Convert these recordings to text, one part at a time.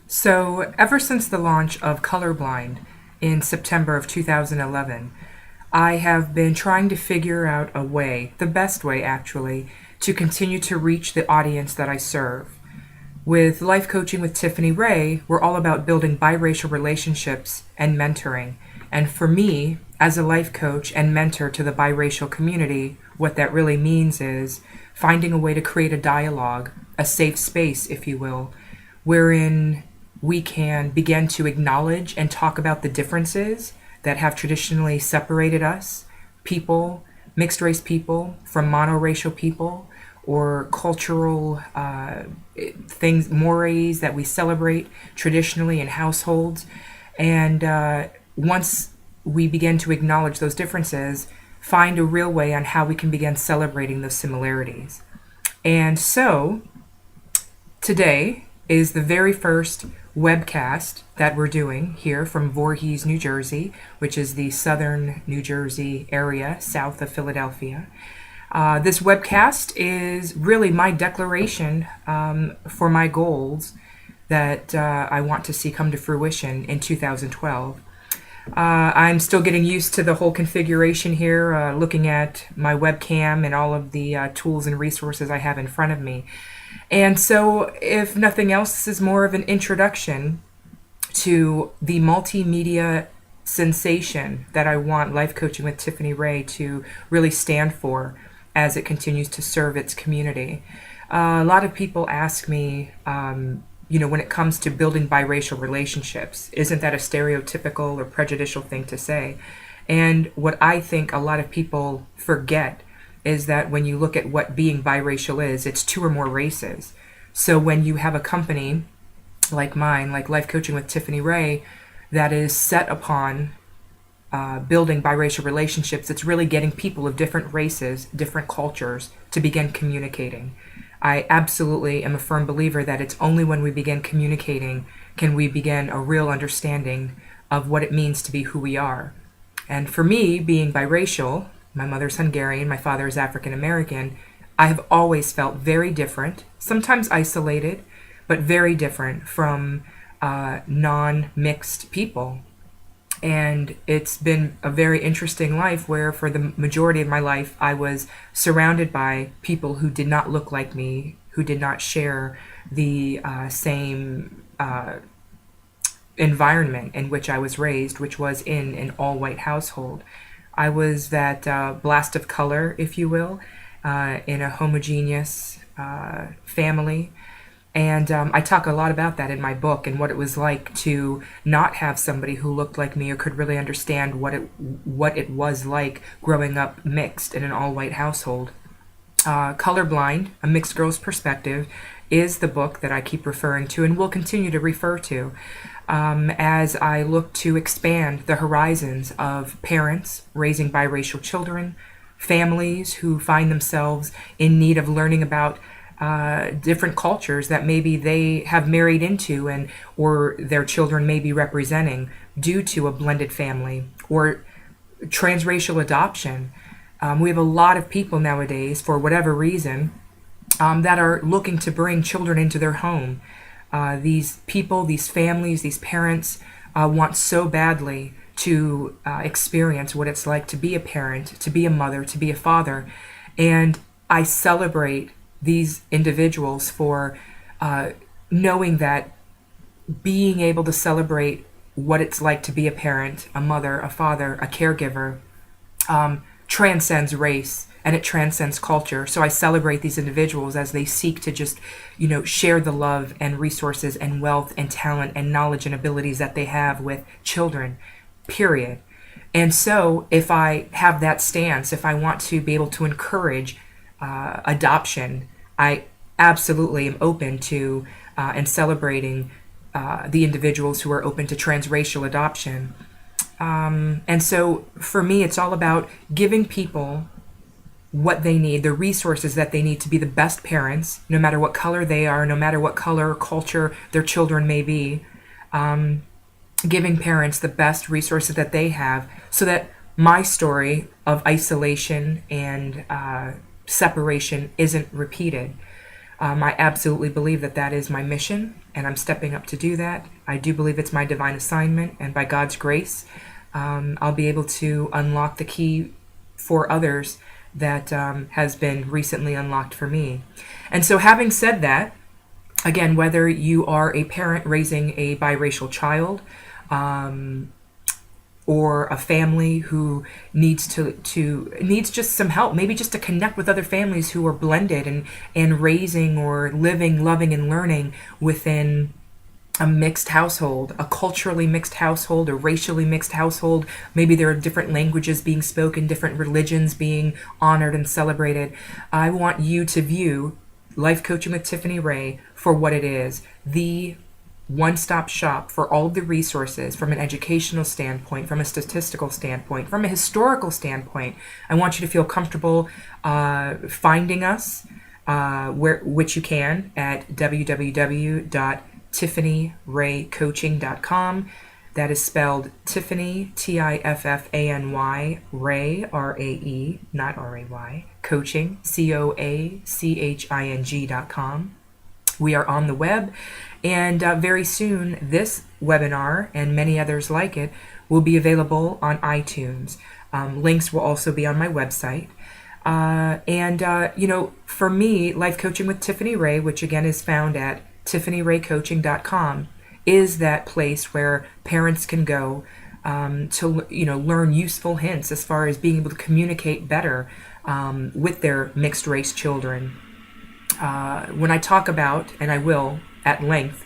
So, ever since the launch of Colorblind in September of 2011, I have been trying to figure out a way, the best way actually, to continue to reach the audience that I serve. With Life Coaching with Tiffany Ray, we're all about building biracial relationships and mentoring. And for me, as a life coach and mentor to the biracial community, what that really means is finding a way to create a dialogue, a safe space, if you will, wherein we can begin to acknowledge and talk about the differences that have traditionally separated us, people, mixed race people, from monoracial people, or cultural things, mores that we celebrate traditionally in households. And once we begin to acknowledge those differences, find a real way on how we can begin celebrating those similarities. And so today is the very first webcast that we're doing here from Voorhees, New Jersey, which is the southern New Jersey area south of Philadelphia. This webcast is really my declaration for my goals that I want to see come to fruition in 2012. I'm still getting used to the whole configuration here, looking at my webcam and all of the tools and resources I have in front of me. And so, if nothing else, this is more of an introduction to the multimedia sensation that I want Life Coaching with Tiffany Ray to really stand for as it continues to serve its community. A lot of people ask me, when it comes to building biracial relationships, isn't that a stereotypical or prejudicial thing to say? And what I think a lot of people forget is that when you look at what being biracial is, it's two or more races. So when you have a company like mine, like Life Coaching with Tiffany Ray, that is set upon building biracial relationships, it's really getting people of different races, different cultures to begin communicating. I absolutely am a firm believer that it's only when we begin communicating can we begin a real understanding of what it means to be who we are. And for me, being biracial, my mother's Hungarian, my father is African American, I have always felt very different, sometimes isolated, but very different from non-mixed people. And it's been a very interesting life where for the majority of my life, I was surrounded by people who did not look like me, who did not share the same environment in which I was raised, which was in an all-white household. I was that blast of color, if you will, in a homogeneous family. And I talk a lot about that in my book and what it was like to not have somebody who looked like me or could really understand what it was like growing up mixed in an all-white household. Colorblind, A Mixed Girl's Perspective, is the book that I keep referring to and will continue to refer to as I look to expand the horizons of parents raising biracial children, families who find themselves in need of learning about different cultures that maybe they have married into and or their children may be representing due to a blended family or transracial adoption. We have a lot of people nowadays, for whatever reason, that are looking to bring children into their home. These people, these families, these parents want so badly to experience what it's like to be a parent, to be a mother, to be a father. And I celebrate these individuals for knowing that being able to celebrate what it's like to be a parent, a mother, a father, a caregiver, transcends race and it transcends culture. So I celebrate these individuals as they seek to just, share the love and resources and wealth and talent and knowledge and abilities that they have with children, period. And so if I have that stance, if I want to be able to encourage adoption, I absolutely am open to and celebrating the individuals who are open to transracial adoption. And so for me, it's all about giving people what they need, the resources that they need to be the best parents, no matter what color they are, no matter what color or culture their children may be, giving parents the best resources that they have so that my story of isolation and separation isn't repeated. I absolutely believe that that is my mission, and I'm stepping up to do that. I do believe it's my divine assignment, and by God's grace, I'll be able to unlock the key for others that has been recently unlocked for me. And so, having said that, again, whether you are a parent raising a biracial child, or a family who needs needs just some help, maybe just to connect with other families who are blended and raising or living, loving, and learning within a mixed household, a culturally mixed household, a racially mixed household. Maybe there are different languages being spoken, different religions being honored and celebrated. I want you to view Life Coaching with Tiffany Reid for what it is, the one-stop shop for all of the resources from an educational standpoint, from a statistical standpoint, from a historical standpoint. I want you to feel comfortable finding us, which you can at www.tiffanyraycoaching.com. That is spelled Tiffany, Tiffany, Ray, R-A-E, not R-A-Y, coaching, COACHING.com. We are on the web, and very soon this webinar and many others like it will be available on iTunes. Links will also be on my website. For me, Life Coaching with Tiffany Reid, which again is found at TiffanyRayCoaching.com, is that place where parents can go to learn useful hints as far as being able to communicate better with their mixed race children. When I talk about, and I will at length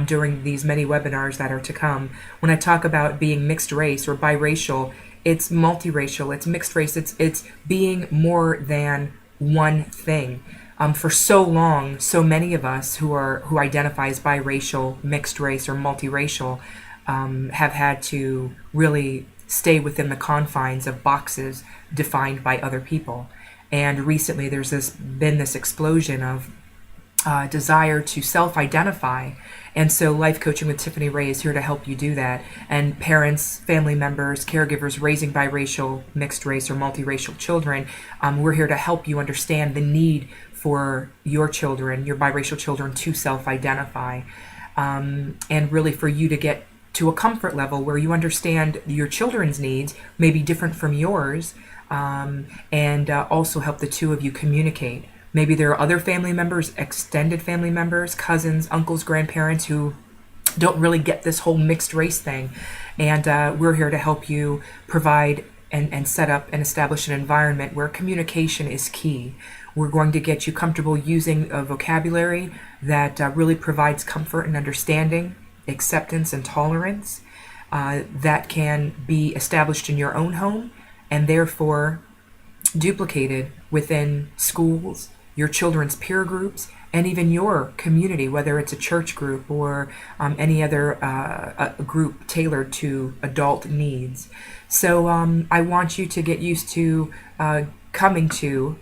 during these many webinars that are to come, when I talk about being mixed race or biracial, it's multiracial, it's mixed race, it's being more than one thing. For so long, so many of us who identify as biracial, mixed race, or multiracial have had to really stay within the confines of boxes defined by other people. And recently there's been this explosion of desire to self-identify. And so Life Coaching with Tiffany Reid is here to help you do that. And parents, family members, caregivers raising biracial, mixed race, or multiracial children, we're here to help you understand the need for your children, your biracial children, to self-identify. And really for you to get to a comfort level where you understand your children's needs may be different from yours, and also help the two of you communicate. Maybe there are other family members, extended family members, cousins, uncles, grandparents who don't really get this whole mixed race thing. And we're here to help you provide and set up and establish an environment where communication is key. We're going to get you comfortable using a vocabulary that really provides comfort and understanding, acceptance and tolerance that can be established in your own home and therefore duplicated within schools, your children's peer groups, and even your community, whether it's a church group or any other group tailored to adult needs. So I want you to get used to coming to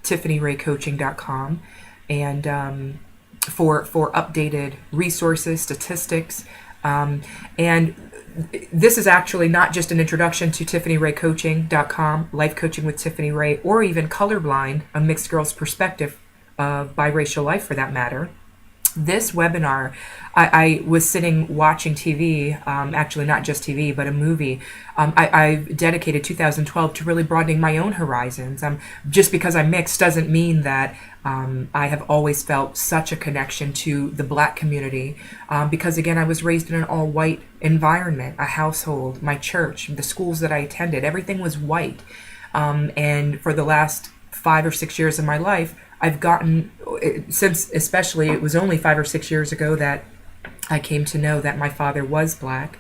TiffanyRayCoaching.com and for updated resources, statistics, and this is actually not just an introduction to TiffanyRayCoaching.com, Life Coaching with Tiffany Reid, or even Colorblind, a mixed girl's perspective of biracial life for that matter. This webinar, I was sitting watching TV, actually not just TV, but a movie. I've dedicated 2012 to really broadening my own horizons. Just because I'm mixed doesn't mean that I have always felt such a connection to the Black community, because again, I was raised in an all-white environment, a household, my church, the schools that I attended, everything was white. And for the last 5 or 6 years of my life, I've gotten, since especially it was only 5 or 6 years ago that I came to know that my father was Black.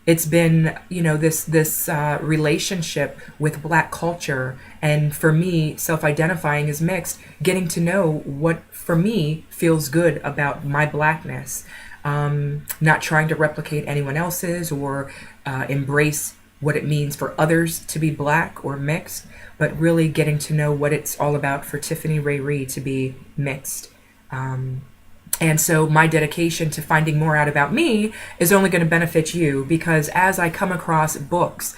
It's been, this relationship with Black culture, and for me, self-identifying as mixed, getting to know what for me feels good about my Blackness, not trying to replicate anyone else's or embrace what it means for others to be Black or mixed, but really getting to know what it's all about for Tiffany Ray Reid to be mixed. And so my dedication to finding more out about me is only going to benefit you, because as I come across books,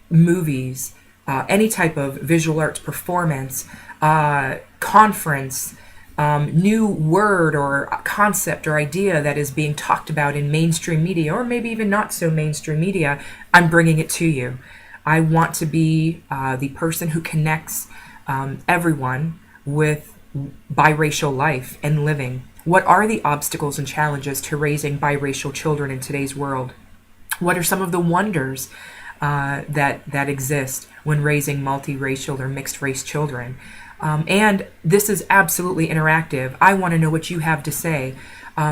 movies, any type of visual arts performance, conference, new word or concept or idea that is being talked about in mainstream media, or maybe even not so mainstream media, I'm bringing it to you. I want to be the person who connects everyone with biracial life and living. What are the obstacles and challenges to raising biracial children in today's world? What are some of the wonders that exist when raising multiracial or mixed race children? And this is absolutely interactive. I want to know what you have to say.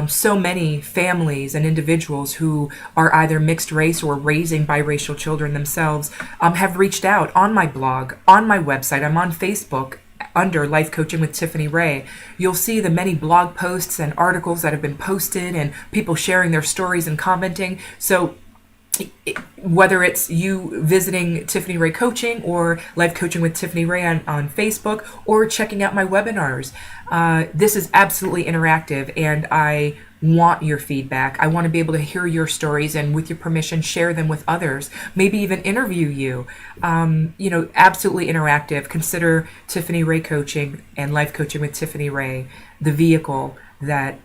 So many families and individuals who are either mixed race or raising biracial children themselves have reached out on my blog, on my website. I'm on Facebook under Life Coaching with Tiffany Reid. You'll see the many blog posts and articles that have been posted and people sharing their stories and commenting. So whether it's you visiting Tiffany Reid Coaching or Life Coaching with Tiffany Reid on Facebook, or checking out my webinars, this is absolutely interactive, and I want your feedback. I want to be able to hear your stories and, with your permission, share them with others, maybe even interview you. Absolutely interactive. Consider Tiffany Reid Coaching and Life Coaching with Tiffany Reid the vehicle that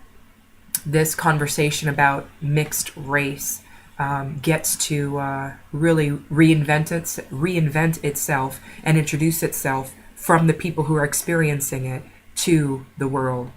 this conversation about mixed race gets to really reinvent itself and introduce itself from the people who are experiencing it to the world.